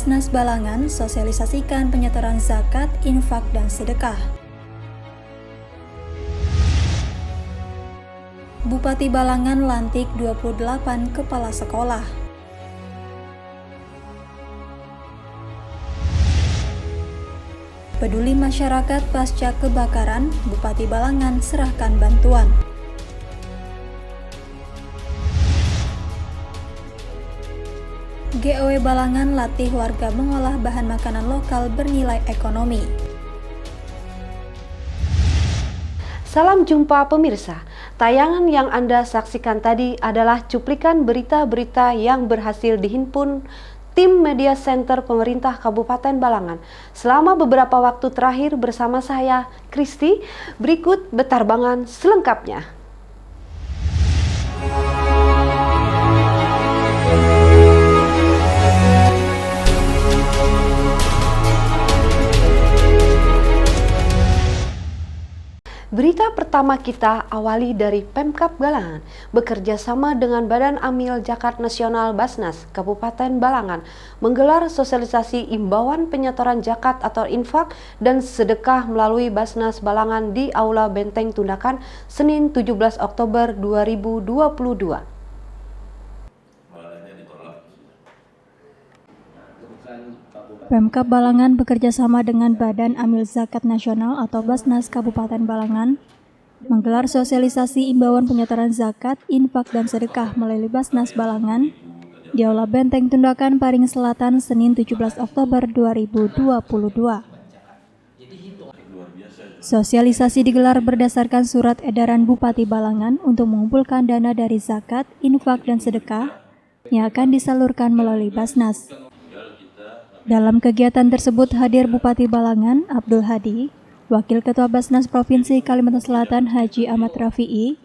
Basnas Balangan sosialisasikan penyetoran zakat, infak, dan sedekah. Bupati Balangan lantik 28 kepala sekolah. Peduli masyarakat pasca kebakaran, Bupati Balangan serahkan bantuan. GOW Balangan latih warga mengolah bahan makanan lokal bernilai ekonomi. Salam jumpa pemirsa. Tayangan yang Anda saksikan tadi adalah cuplikan berita-berita yang berhasil dihimpun tim Media Center Pemerintah Kabupaten Balangan selama beberapa waktu terakhir bersama saya, Kristi. Berikut betarbangan selengkapnya. Berita pertama kita awali dari Pemkab Balangan bekerja sama dengan Badan Amil Zakat Nasional Basnas Kabupaten Balangan menggelar sosialisasi imbauan penyetoran zakat atau infak dan sedekah melalui Basnas Balangan di Aula Benteng Tundakan Senin 17 Oktober 2022. Pemkab Balangan bekerja sama dengan Badan Amil Zakat Nasional atau Basnas Kabupaten Balangan menggelar sosialisasi imbauan penyetoran zakat, infak, dan sedekah melalui Basnas Balangan di Aula Benteng Tundakan Paring Selatan Senin 17 Oktober 2022. Sosialisasi digelar berdasarkan surat edaran Bupati Balangan untuk mengumpulkan dana dari zakat, infak, dan sedekah yang akan disalurkan melalui Basnas. Dalam kegiatan tersebut hadir Bupati Balangan Abdul Hadi, Wakil Ketua Basnas Provinsi Kalimantan Selatan Haji Ahmad Rafi'i,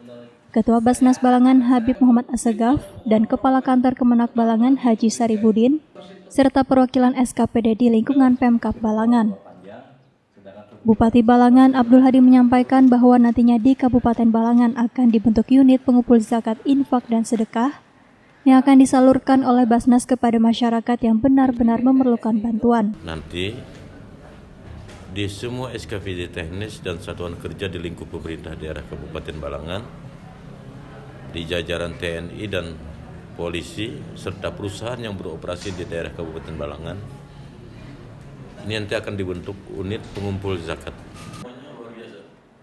Ketua Basnas Balangan Habib Muhammad Assegaf, dan Kepala Kantor Kemenak Balangan Haji Saribudin, serta perwakilan SKPD di lingkungan Pemkab Balangan. Bupati Balangan Abdul Hadi menyampaikan bahwa nantinya di Kabupaten Balangan akan dibentuk unit pengumpul zakat, infak, dan sedekah yang akan disalurkan oleh Basnas kepada masyarakat yang benar-benar memerlukan bantuan. Nanti di semua SKPD teknis dan satuan kerja di lingkup pemerintah daerah Kabupaten Balangan, di jajaran TNI dan polisi serta perusahaan yang beroperasi di daerah Kabupaten Balangan, ini nanti akan dibentuk unit pengumpul zakat.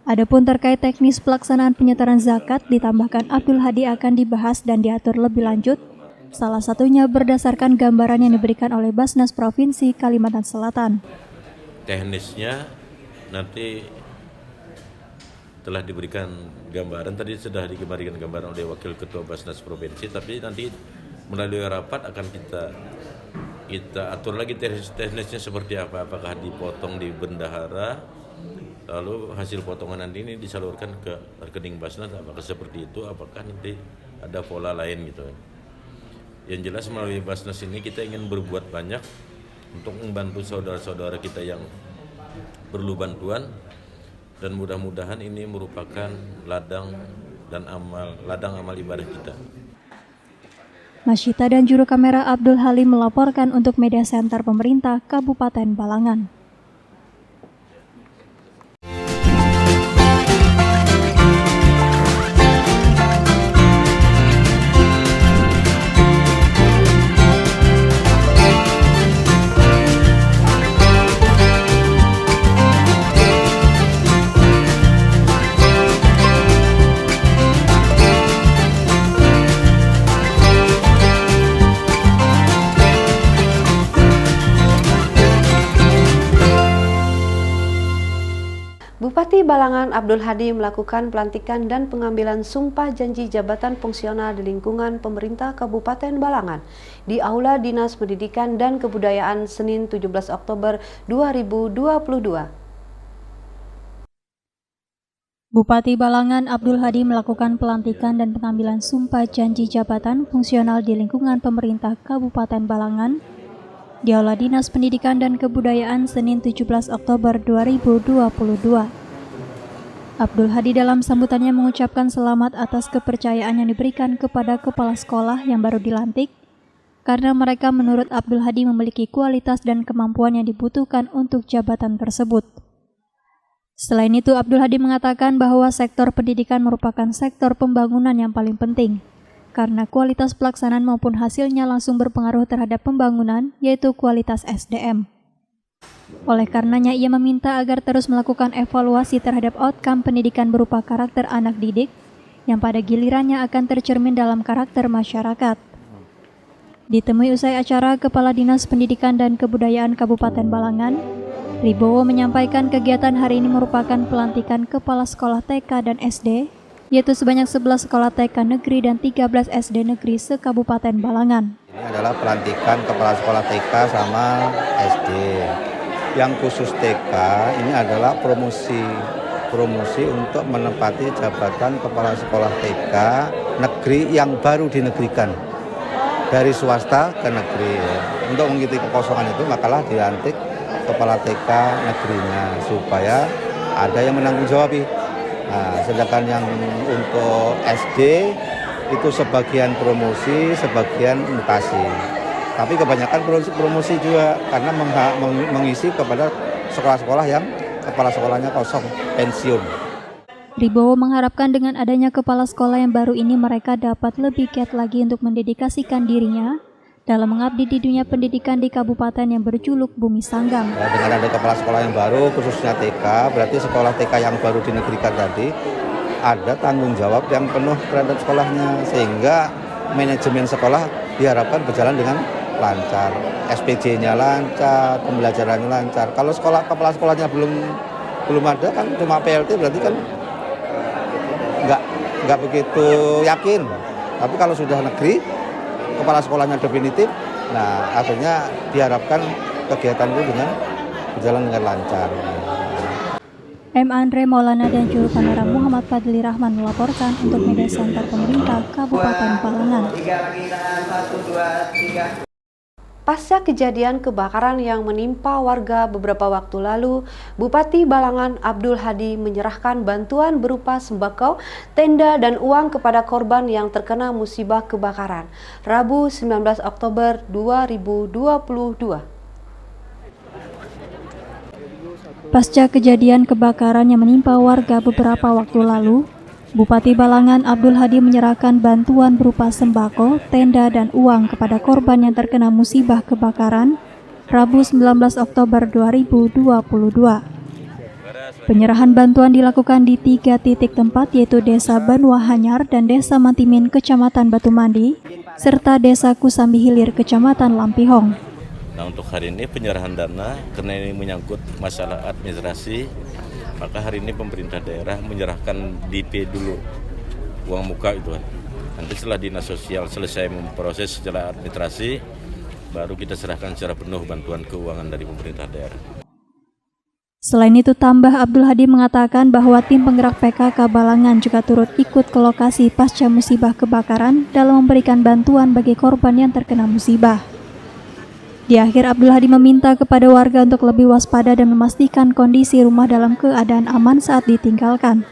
Adapun terkait teknis pelaksanaan penyetoran zakat, ditambahkan Abdul Hadi akan dibahas dan diatur lebih lanjut, salah satunya berdasarkan gambaran yang diberikan oleh Basnas Provinsi Kalimantan Selatan. Teknisnya nanti telah diberikan gambaran, tadi sudah diberikan gambaran oleh Wakil Ketua Basnas Provinsi, tapi nanti melalui rapat akan kita atur lagi teknisnya seperti apa, apakah dipotong di bendahara, lalu hasil potongan nanti ini disalurkan ke rekening Basnas, apakah seperti itu, apakah nanti ada pola lain gitu. Yang jelas melalui Basnas ini kita ingin berbuat banyak untuk membantu saudara-saudara kita yang perlu bantuan, dan mudah-mudahan ini merupakan ladang amal ibadah kita. Masyita dan juru kamera Abdul Halim melaporkan untuk Media Center Pemerintah Kabupaten Balangan. Bupati Balangan Abdul Hadi melakukan pelantikan dan pengambilan sumpah janji jabatan fungsional di lingkungan pemerintah Kabupaten Balangan di Aula Dinas Pendidikan dan Kebudayaan Senin 17 Oktober 2022. Bupati Balangan Abdul Hadi melakukan pelantikan dan pengambilan sumpah janji jabatan fungsional di lingkungan pemerintah Kabupaten Balangan di Aula Dinas Pendidikan dan Kebudayaan Senin 17 Oktober 2022. Abdul Hadi dalam sambutannya mengucapkan selamat atas kepercayaan yang diberikan kepada kepala sekolah yang baru dilantik karena mereka menurut Abdul Hadi memiliki kualitas dan kemampuan yang dibutuhkan untuk jabatan tersebut. Selain itu, Abdul Hadi mengatakan bahwa sektor pendidikan merupakan sektor pembangunan yang paling penting, karena kualitas pelaksanaan maupun hasilnya langsung berpengaruh terhadap pembangunan, yaitu kualitas SDM. Oleh karenanya, ia meminta agar terus melakukan evaluasi terhadap outcome pendidikan berupa karakter anak didik, yang pada gilirannya akan tercermin dalam karakter masyarakat. Ditemui usai acara, Kepala Dinas Pendidikan dan Kebudayaan Kabupaten Balangan, Ribowo menyampaikan kegiatan hari ini merupakan pelantikan Kepala Sekolah TK dan SD, yaitu sebanyak 11 sekolah TK negeri dan 13 SD negeri se-Kabupaten Balangan. Ini adalah pelantikan Kepala Sekolah TK sama SD. Yang khusus TK ini adalah promosi untuk menempati jabatan Kepala Sekolah TK negeri yang baru dinegerikan. Dari swasta ke negeri. Untuk mengisi kekosongan itu makalah dilantik Kepala TK negerinya supaya ada yang menanggung jawab. Nah, sedangkan yang untuk SD itu sebagian promosi, sebagian mutasi. Tapi kebanyakan promosi juga karena mengisi kepada sekolah-sekolah yang kepala sekolahnya kosong, pensiun. Ribowo mengharapkan dengan adanya kepala sekolah yang baru ini mereka dapat lebih giat lagi untuk mendedikasikan dirinya dalam mengabdi di dunia pendidikan di kabupaten yang berjuluk Bumi Sanggang. Dengan ada kepala sekolah yang baru, khususnya TK, berarti sekolah TK yang baru dinegerikan tadi ada tanggung jawab yang penuh terhadap sekolahnya, sehingga manajemen sekolah diharapkan berjalan dengan lancar, SPJ-nya lancar, pembelajarannya lancar. Kalau kepala sekolahnya belum ada kan cuma PLT, berarti kan nggak begitu yakin. Tapi kalau sudah negeri, kepala sekolahnya definitif, nah akhirnya diharapkan kegiatan itu berjalan dengan lancar. M. Andre Maulana dan Juru Kamera Muhammad Fadli Rahman melaporkan untuk Media Center Pemerintah Kabupaten Balangan. Pasca kejadian kebakaran yang menimpa warga beberapa waktu lalu, Bupati Balangan Abdul Hadi menyerahkan bantuan berupa sembako, tenda, dan uang kepada korban yang terkena musibah kebakaran, Rabu 19 Oktober 2022. Pasca kejadian kebakaran yang menimpa warga beberapa waktu lalu, Bupati Balangan Abdul Hadi menyerahkan bantuan berupa sembako, tenda, dan uang kepada korban yang terkena musibah kebakaran, Rabu 19 Oktober 2022. Penyerahan bantuan dilakukan di 3 titik tempat, yaitu Desa Banua Hanyar dan Desa Mantimin, Kecamatan Batu Mandi, serta Desa Kusambi Hilir, Kecamatan Lampihong. Nah, untuk hari ini penyerahan dana, karena ini menyangkut masalah administrasi, maka hari ini pemerintah daerah menyerahkan DP dulu, uang muka itu kan. Nanti setelah Dinas Sosial selesai memproses secara administrasi, baru kita serahkan secara penuh bantuan keuangan dari pemerintah daerah. Selain itu, tambah Abdul Hadi mengatakan bahwa tim penggerak PKK Balangan juga turut ikut ke lokasi pasca musibah kebakaran dalam memberikan bantuan bagi korban yang terkena musibah. Di akhir, Abdul Hadi meminta kepada warga untuk lebih waspada dan memastikan kondisi rumah dalam keadaan aman saat ditinggalkan.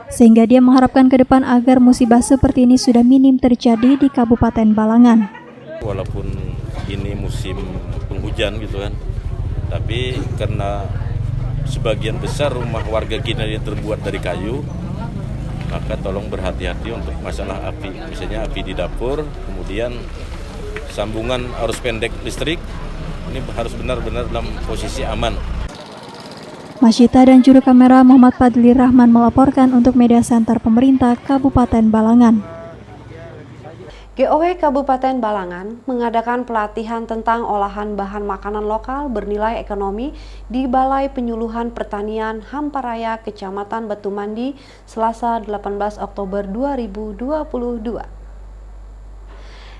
Sehingga dia mengharapkan ke depan agar musibah seperti ini sudah minim terjadi di Kabupaten Balangan. Walaupun ini musim penghujan gitu kan, tapi karena sebagian besar rumah warga kita yang terbuat dari kayu, maka tolong berhati-hati untuk masalah api. Misalnya api di dapur, kemudian sambungan arus pendek listrik, ini harus benar-benar dalam posisi aman. Masyita dan Juru Kamera Muhammad Fadli Rahman melaporkan untuk Media Center Pemerintah Kabupaten Balangan. GOW Kabupaten Balangan mengadakan pelatihan tentang olahan bahan makanan lokal bernilai ekonomi di Balai Penyuluhan Pertanian Hamparaya, Kecamatan Batu Mandi, Selasa 18 Oktober 2022.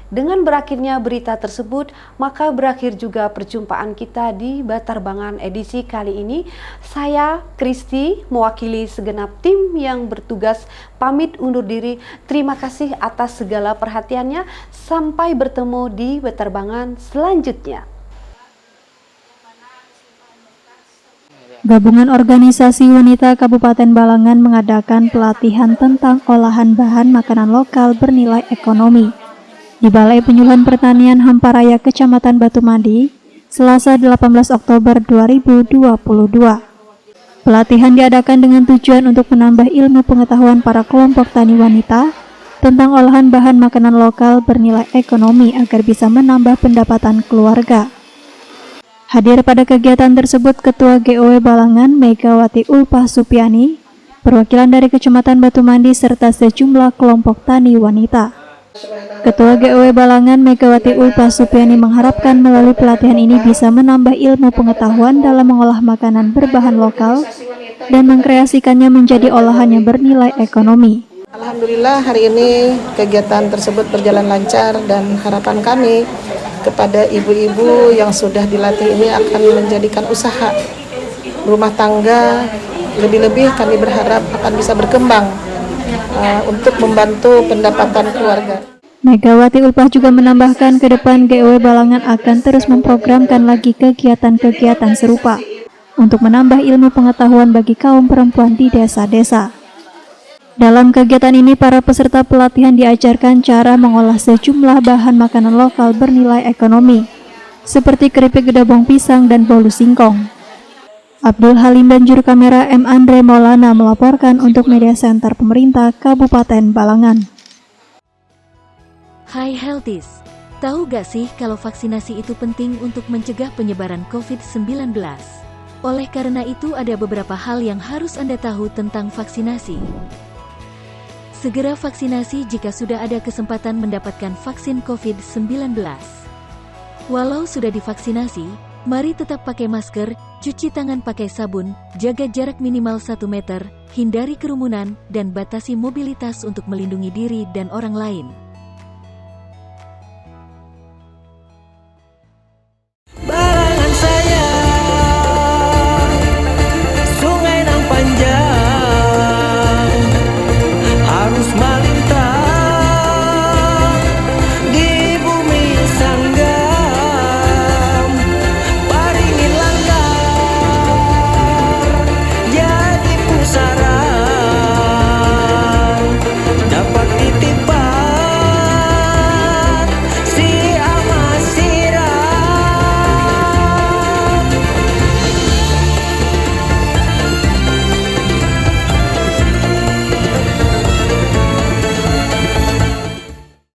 Dengan berakhirnya berita tersebut, maka berakhir juga perjumpaan kita di Batarbangan edisi kali ini. Saya, Kristi, mewakili segenap tim yang bertugas, pamit undur diri. Terima kasih atas segala perhatiannya. Sampai bertemu di Batarbangan selanjutnya. Gabungan Organisasi Wanita Kabupaten Balangan mengadakan pelatihan tentang olahan bahan makanan lokal bernilai ekonomi. di Balai Penyuluhan Pertanian Hamparaya Kecamatan Batu Mandi, Selasa 18 Oktober 2022. Pelatihan diadakan dengan tujuan untuk menambah ilmu pengetahuan para kelompok tani wanita tentang olahan bahan makanan lokal bernilai ekonomi agar bisa menambah pendapatan keluarga. Hadir pada kegiatan tersebut Ketua GOW Balangan Megawati Ulpah Supiani, perwakilan dari Kecamatan Batu Mandi serta sejumlah kelompok tani wanita. Ketua GOW Balangan Megawati Ulpah Supiani mengharapkan melalui pelatihan ini bisa menambah ilmu pengetahuan dalam mengolah makanan berbahan lokal dan mengkreasikannya menjadi olahan yang bernilai ekonomi. Alhamdulillah hari ini kegiatan tersebut berjalan lancar dan harapan kami kepada ibu-ibu yang sudah dilatih ini akan menjadikan usaha rumah tangga, lebih-lebih kami berharap akan bisa berkembang untuk membantu pendapatan keluarga. Megawati Ulpah juga menambahkan ke depan GOW Balangan akan terus memprogramkan lagi kegiatan-kegiatan serupa untuk menambah ilmu pengetahuan bagi kaum perempuan di desa-desa. Dalam kegiatan ini, para peserta pelatihan diajarkan cara mengolah sejumlah bahan makanan lokal bernilai ekonomi, seperti keripik gedabong pisang dan bolu singkong. Abdul Halim dan juru kamera M. Andre Maulana melaporkan untuk Media Center Pemerintah Kabupaten Balangan. Hai Healthies, tahu gak sih kalau vaksinasi itu penting untuk mencegah penyebaran COVID-19? Oleh karena itu ada beberapa hal yang harus Anda tahu tentang vaksinasi. Segera vaksinasi jika sudah ada kesempatan mendapatkan vaksin COVID-19. Walau sudah divaksinasi, mari tetap pakai masker, cuci tangan pakai sabun, jaga jarak minimal 1 meter, hindari kerumunan, dan batasi mobilitas untuk melindungi diri dan orang lain.